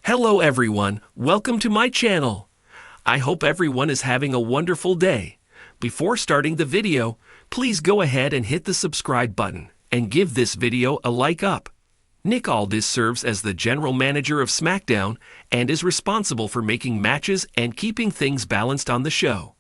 Hello everyone, welcome to my channel. I hope everyone is having a wonderful day. Before starting the video, please go ahead and hit the subscribe button and give this video a like up. Nick Aldis serves as the general manager of SmackDown and is responsible for making matches and keeping things balanced on the show.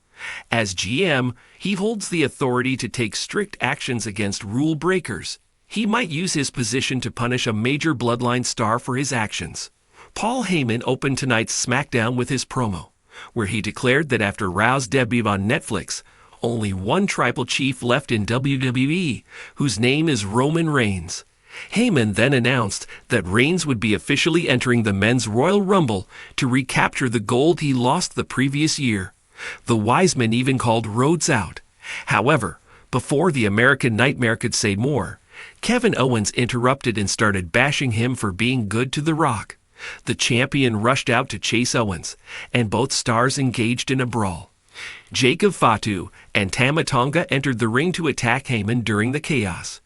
As GM, he holds the authority to take strict actions against rule breakers. He might use his position to punish a major Bloodline star for his actions. Paul Heyman opened tonight's SmackDown with his promo, where he declared that after Rao's debut on Netflix, only one tribal chief left in WWE, whose name is Roman Reigns. Heyman then announced that Reigns would be officially entering the Men's Royal Rumble to recapture the gold he lost the previous year. The Wiseman even called Rhodes out. However, before the American Nightmare could say more, Kevin Owens interrupted and started bashing him for being good to The Rock. The champion rushed out to chase Owens, and both stars engaged in a brawl. Jacob Fatu and Tama Tonga entered the ring to attack Heyman during the chaos.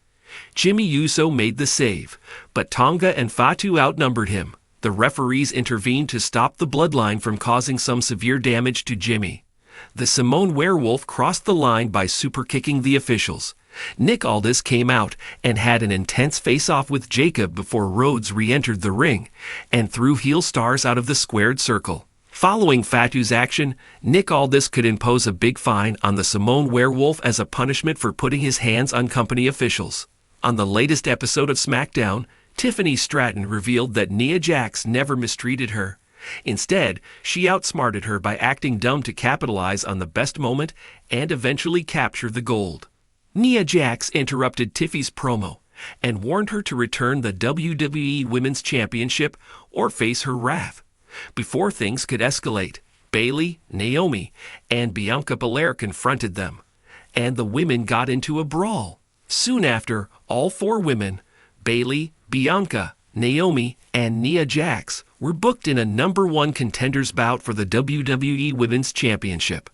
Jimmy Uso made the save, but Tonga and Fatu outnumbered him. The referees intervened to stop the Bloodline from causing some severe damage to Jimmy. The Samoan Werewolf crossed the line by superkicking the officials. Nick Aldis came out and had an intense face-off with Jacob before Rhodes re-entered the ring and threw heel stars out of the squared circle. Following Fatu's action, Nick Aldis could impose a big fine on the Samoan Werewolf as a punishment for putting his hands on company officials. On the latest episode of SmackDown, Tiffany Stratton revealed that Nia Jax never mistreated her. Instead, she outsmarted her by acting dumb to capitalize on the best moment and eventually capture the gold. Nia Jax interrupted Tiffy's promo and warned her to return the WWE Women's Championship or face her wrath. Before things could escalate, Bayley, Naomi, and Bianca Belair confronted them, and the women got into a brawl. Soon after, all four women, Bayley, Bianca, Naomi, and Nia Jax, were booked in a #1 contenders bout for the WWE Women's Championship.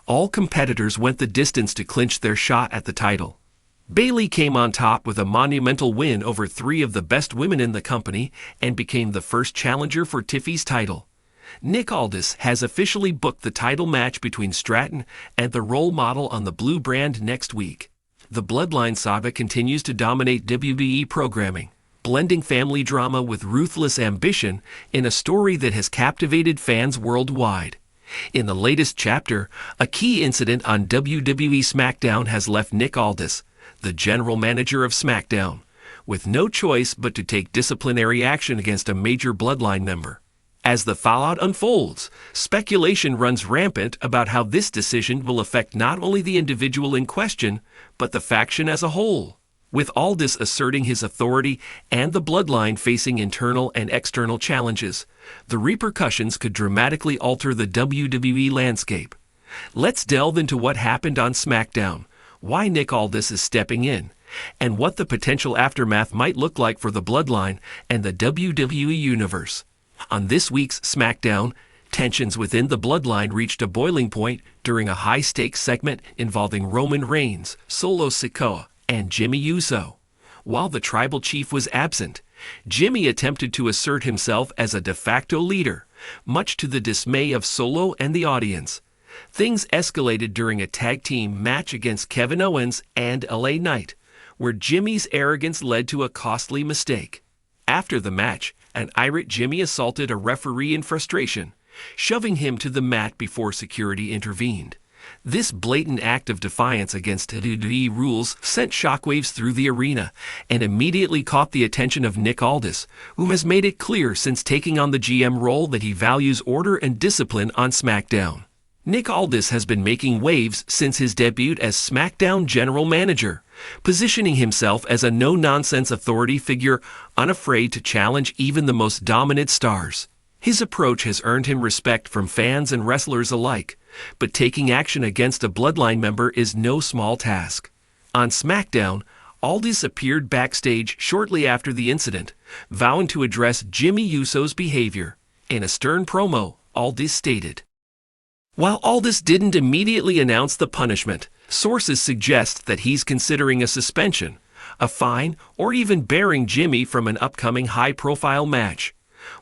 All competitors went the distance to clinch their shot at the title. Bayley came on top with a monumental win over 3 of the best women in the company and became the first challenger for Tiffy's title. Nick Aldis has officially booked the title match between Stratton and the role model on the blue brand next week. The Bloodline saga continues to dominate WWE programming, blending family drama with ruthless ambition in a story that has captivated fans worldwide. In the latest chapter, a key incident on WWE SmackDown has left Nick Aldis, the general manager of SmackDown, with no choice but to take disciplinary action against a major Bloodline member. As the fallout unfolds, speculation runs rampant about how this decision will affect not only the individual in question, but the faction as a whole. With Aldis asserting his authority and the Bloodline facing internal and external challenges, the repercussions could dramatically alter the WWE landscape. Let's delve into what happened on SmackDown, why Nick Aldis is stepping in, and what the potential aftermath might look like for the Bloodline and the WWE Universe. On this week's SmackDown, tensions within the Bloodline reached a boiling point during a high-stakes segment involving Roman Reigns, Solo Sikoa, and Jimmy Uso. While the tribal chief was absent, Jimmy attempted to assert himself as a de facto leader, much to the dismay of Solo and the audience. Things escalated during a tag team match against Kevin Owens and LA Knight, where Jimmy's arrogance led to a costly mistake. After the match, an irate Jimmy assaulted a referee in frustration, shoving him to the mat before security intervened. This blatant act of defiance against WWE rules sent shockwaves through the arena and immediately caught the attention of Nick Aldis, who has made it clear since taking on the GM role that he values order and discipline on SmackDown. Nick Aldis has been making waves since his debut as SmackDown General Manager, positioning himself as a no-nonsense authority figure unafraid to challenge even the most dominant stars. His approach has earned him respect from fans and wrestlers alike, but taking action against a Bloodline member is no small task. On SmackDown, Aldis appeared backstage shortly after the incident, vowing to address Jimmy Uso's behavior. In a stern promo, Aldis stated, "While Aldis didn't immediately announce the punishment, sources suggest that he's considering a suspension, a fine, or even barring Jimmy from an upcoming high-profile match.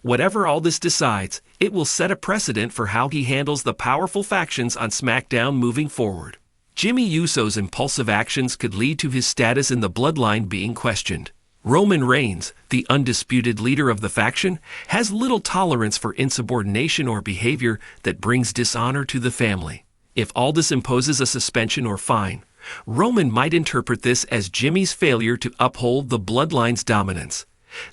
Whatever Aldis decides, it will set a precedent for how he handles the powerful factions on SmackDown moving forward. Jimmy Uso's impulsive actions could lead to his status in the Bloodline being questioned. Roman Reigns, the undisputed leader of the faction, has little tolerance for insubordination or behavior that brings dishonor to the family. If Aldis imposes a suspension or fine, Roman might interpret this as Jimmy's failure to uphold the Bloodline's dominance.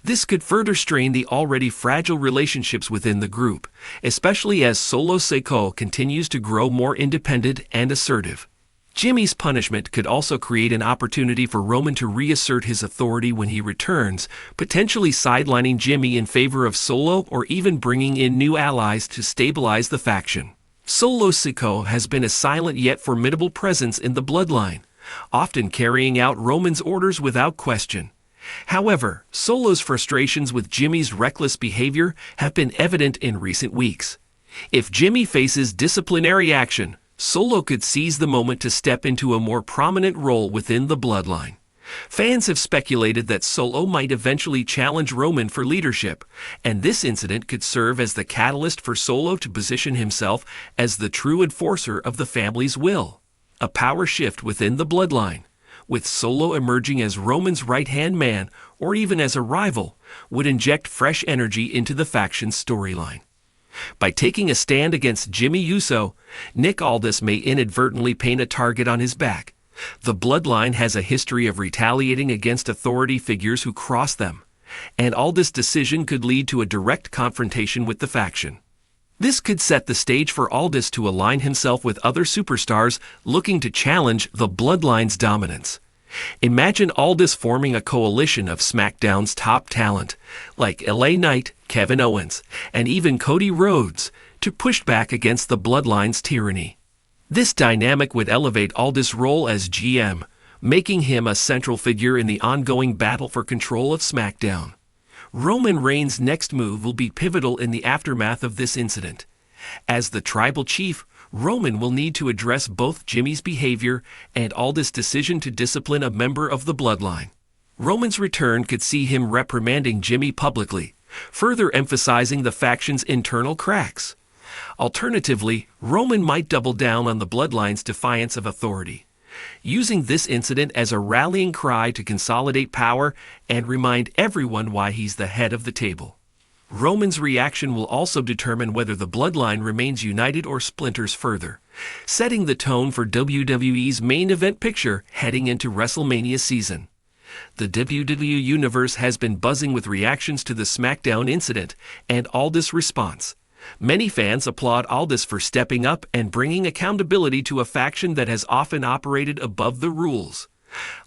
This could further strain the already fragile relationships within the group, especially as Solo Sikoa continues to grow more independent and assertive. Jimmy's punishment could also create an opportunity for Roman to reassert his authority when he returns, potentially sidelining Jimmy in favor of Solo or even bringing in new allies to stabilize the faction. Solo Sikoa has been a silent yet formidable presence in the Bloodline, often carrying out Roman's orders without question. However, Solo's frustrations with Jimmy's reckless behavior have been evident in recent weeks. If Jimmy faces disciplinary action, Solo could seize the moment to step into a more prominent role within the Bloodline. Fans have speculated that Solo might eventually challenge Roman for leadership, and this incident could serve as the catalyst for Solo to position himself as the true enforcer of the family's will. A power shift within the Bloodline, with Solo emerging as Roman's right-hand man or even as a rival, would inject fresh energy into the faction's storyline. By taking a stand against Jimmy Uso, Nick Aldis may inadvertently paint a target on his back. The Bloodline has a history of retaliating against authority figures who cross them, and Aldis' decision could lead to a direct confrontation with the faction. This could set the stage for Aldis to align himself with other superstars looking to challenge the Bloodline's dominance. Imagine Aldis forming a coalition of SmackDown's top talent, like LA Knight, Kevin Owens, and even Cody Rhodes, to push back against the Bloodline's tyranny. This dynamic would elevate Aldis' role as GM, making him a central figure in the ongoing battle for control of SmackDown. Roman Reigns' next move will be pivotal in the aftermath of this incident. As the tribal chief, Roman will need to address both Jimmy's behavior and Aldis' decision to discipline a member of the Bloodline. Roman's return could see him reprimanding Jimmy publicly, further emphasizing the faction's internal cracks. Alternatively, Roman might double down on the Bloodline's defiance of authority, using this incident as a rallying cry to consolidate power and remind everyone why he's the head of the table. Roman's reaction will also determine whether the Bloodline remains united or splinters further, setting the tone for WWE's main event picture heading into WrestleMania season. The WWE Universe has been buzzing with reactions to the SmackDown incident and Aldis' response. Many fans applaud Aldis for stepping up and bringing accountability to a faction that has often operated above the rules.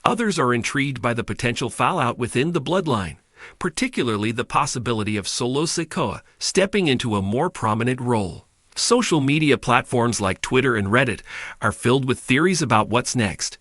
Others are intrigued by the potential fallout within the Bloodline, particularly the possibility of Solo Sikoa stepping into a more prominent role. Social media platforms like Twitter and Reddit are filled with theories about what's next.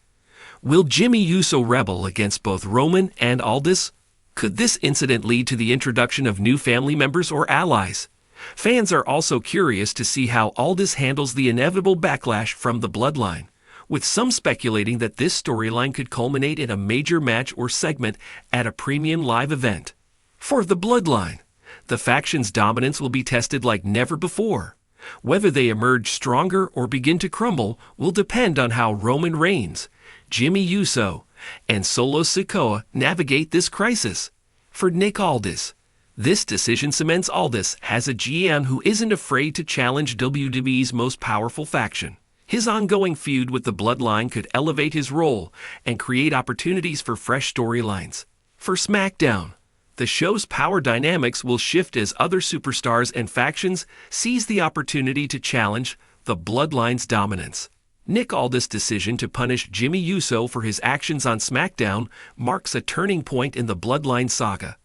Will Jimmy Uso rebel against both Roman and Aldis? Could this incident lead to the introduction of new family members or allies? Fans are also curious to see how Aldis handles the inevitable backlash from the Bloodline, with some speculating that this storyline could culminate in a major match or segment at a premium live event. For the Bloodline, the faction's dominance will be tested like never before. Whether they emerge stronger or begin to crumble will depend on how Roman Reigns, Jimmy Uso, and Solo Sikoa navigate this crisis. For Nick Aldis, this decision cements Aldis as a GM who isn't afraid to challenge WWE's most powerful faction. His ongoing feud with the Bloodline could elevate his role and create opportunities for fresh storylines. For SmackDown, the show's power dynamics will shift as other superstars and factions seize the opportunity to challenge the Bloodline's dominance. Nick Aldis' decision to punish Jimmy Uso for his actions on SmackDown marks a turning point in the Bloodline saga.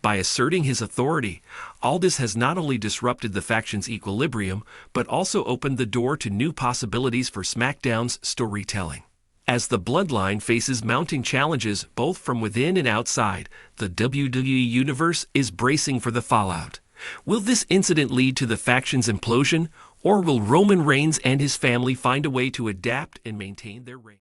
By asserting his authority, Aldis has not only disrupted the faction's equilibrium, but also opened the door to new possibilities for SmackDown's storytelling. As the Bloodline faces mounting challenges both from within and outside, the WWE Universe is bracing for the fallout. Will this incident lead to the faction's implosion, or will Roman Reigns and his family find a way to adapt and maintain their reign?